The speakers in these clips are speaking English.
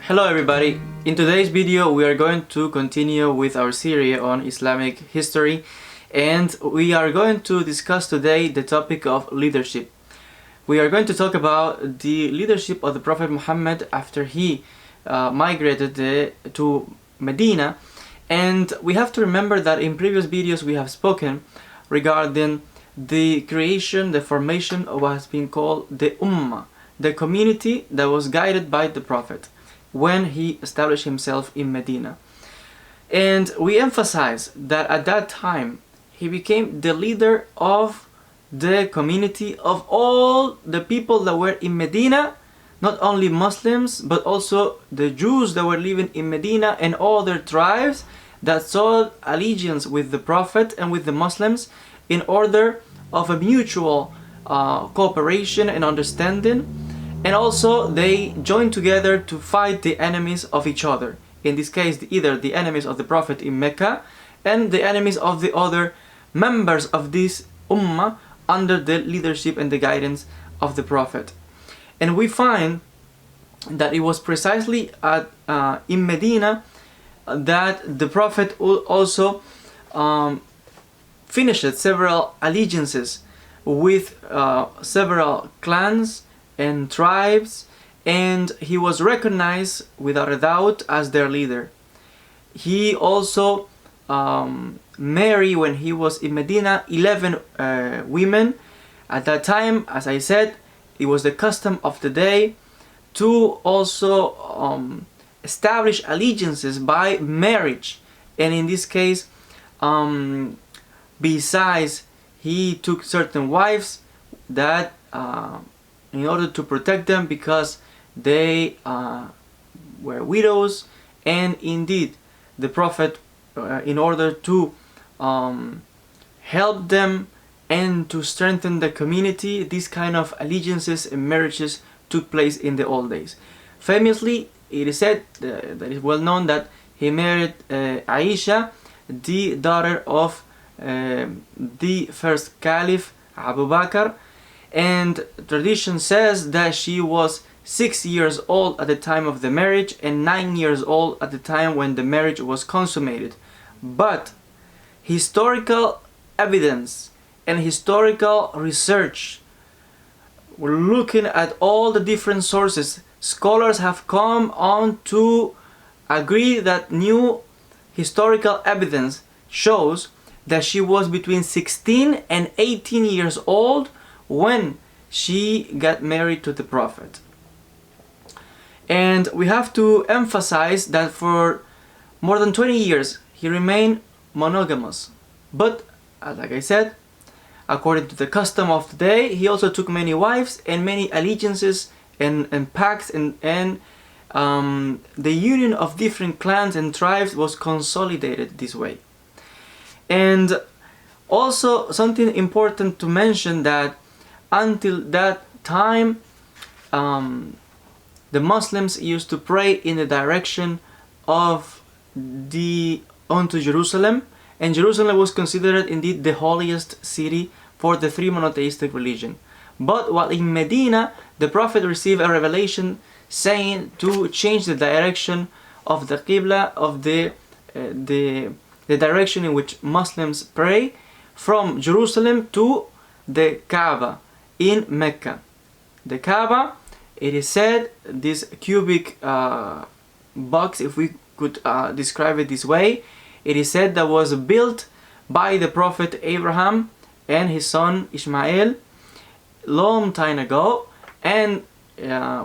Hello everybody, in today's video we are going to continue with our series on Islamic history, and we are going to discuss today the topic of leadership. We are going to talk about the leadership of the Prophet Muhammad after he migrated to Medina. And we have to remember that in previous videos we have spoken regarding the creation, the formation of what has been called the Ummah, the community that was guided by the Prophet when he established himself in Medina. And we emphasize that at that time he became the leader of the community of all the people that were in Medina, not only Muslims but also the Jews that were living in Medina and all their tribes that sought allegiance with the Prophet and with the Muslims in order of a mutual cooperation and understanding. And also they joined together to fight the enemies of each other. In this case, either the enemies of the Prophet in Mecca and the enemies of the other members of this Ummah under the leadership and the guidance of the Prophet. And we find that it was precisely in Medina that the Prophet also finished several allegiances with several clans and tribes, and he was recognized without a doubt as their leader. He also married, when he was in Medina, 11 women. At that time, as I said, it was the custom of the day to also establish allegiances by marriage. And in this case, besides, he took certain wives that in order to protect them, because they were widows, and indeed the Prophet, in order to help them and to strengthen the community, these kind of allegiances and marriages took place in the old days. Famously, it is said, that is well known, that he married Aisha, the daughter of the first Caliph Abu Bakr, and tradition says that she was 6 years old at the time of the marriage and 9 years old at the time when the marriage was consummated. But historical evidence and historical research, we're looking at all the different sources, scholars have come on to agree that new historical evidence shows that she was between 16 and 18 years old when she got married to the Prophet. And we have to emphasize that for more than 20 years he remained monogamous. But like I said, according to the custom of the day, he also took many wives and many allegiances and pacts, and the union of different clans and tribes was consolidated this way. And also something important to mention, that until that time the Muslims used to pray in the direction of onto Jerusalem, and Jerusalem was considered indeed the holiest city for the three monotheistic religion. But while in Medina, the Prophet received a revelation saying to change the direction of the Qibla, of the direction in which Muslims pray, from Jerusalem to the Kaaba in Mecca. The Kaaba, it is said, this cubic box, if we could describe it this way, it is said that was built by the Prophet Abraham and his son Ishmael long time ago, and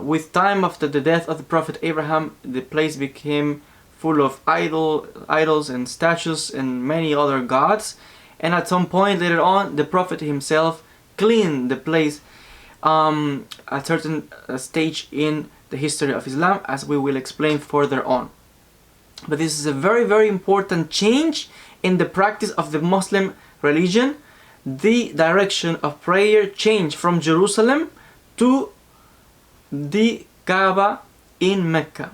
with time after the death of the Prophet Abraham, the place became full of idols and statues and many other gods. And at some point later on, the Prophet himself cleaned the place at a certain stage in the history of Islam, as we will explain further on. But this is a very, very important change in the practice of the Muslim religion. The direction of prayer changed from Jerusalem to the Kaaba in Mecca.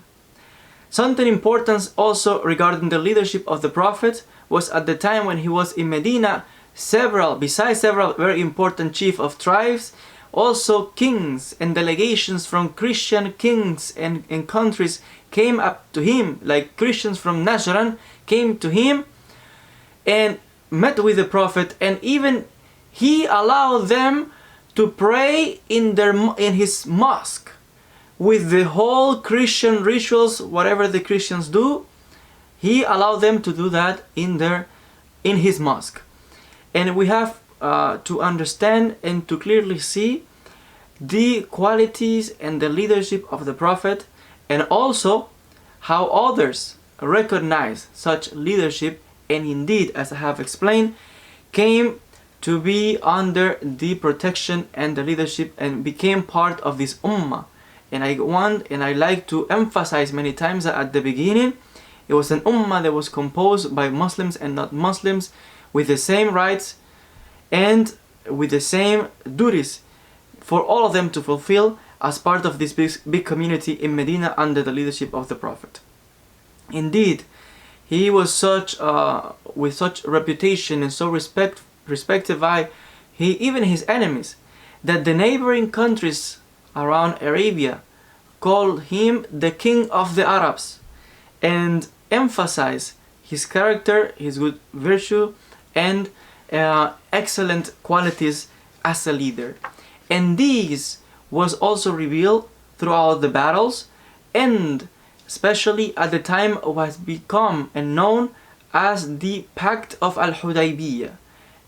Something important also regarding the leadership of the Prophet was, at the time when he was in Medina, besides several very important chiefs of tribes, Also kings and delegations from Christian kings and countries came up to him, like Christians from Najran came to him and met with the Prophet, and even he allowed them to pray in his mosque with the whole Christian rituals, whatever the Christians do. He allowed them to do that in his mosque. And we have to understand and to clearly see the qualities and the leadership of the Prophet, and also how others recognize such leadership, and indeed, as I have explained, came to be under the protection and the leadership and became part of this ummah. And I like to emphasize many times that at the beginning it was an ummah that was composed by Muslims and not Muslims, with the same rights and with the same duties for all of them to fulfill as part of this big community in Medina under the leadership of the Prophet. Indeed, he was with such reputation and so respected by even his enemies, that the neighboring countries around Arabia called him the king of the Arabs, and emphasize his character, his good virtue, and excellent qualities as a leader. And these was also revealed throughout the battles, and especially at the time was become and known as the Pact of Al-Hudaybiyah.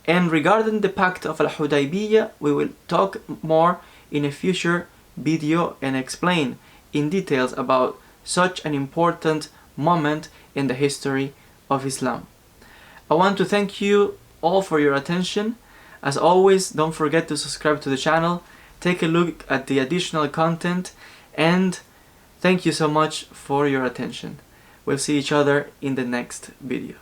And regarding the Pact of Al-Hudaybiyah, we will talk more in a future video and explain in details about such an important moment in the history of Islam. I want to thank you all for your attention. As always, don't forget to subscribe to the channel, take a look at the additional content, and thank you so much for your attention. We'll see each other in the next video.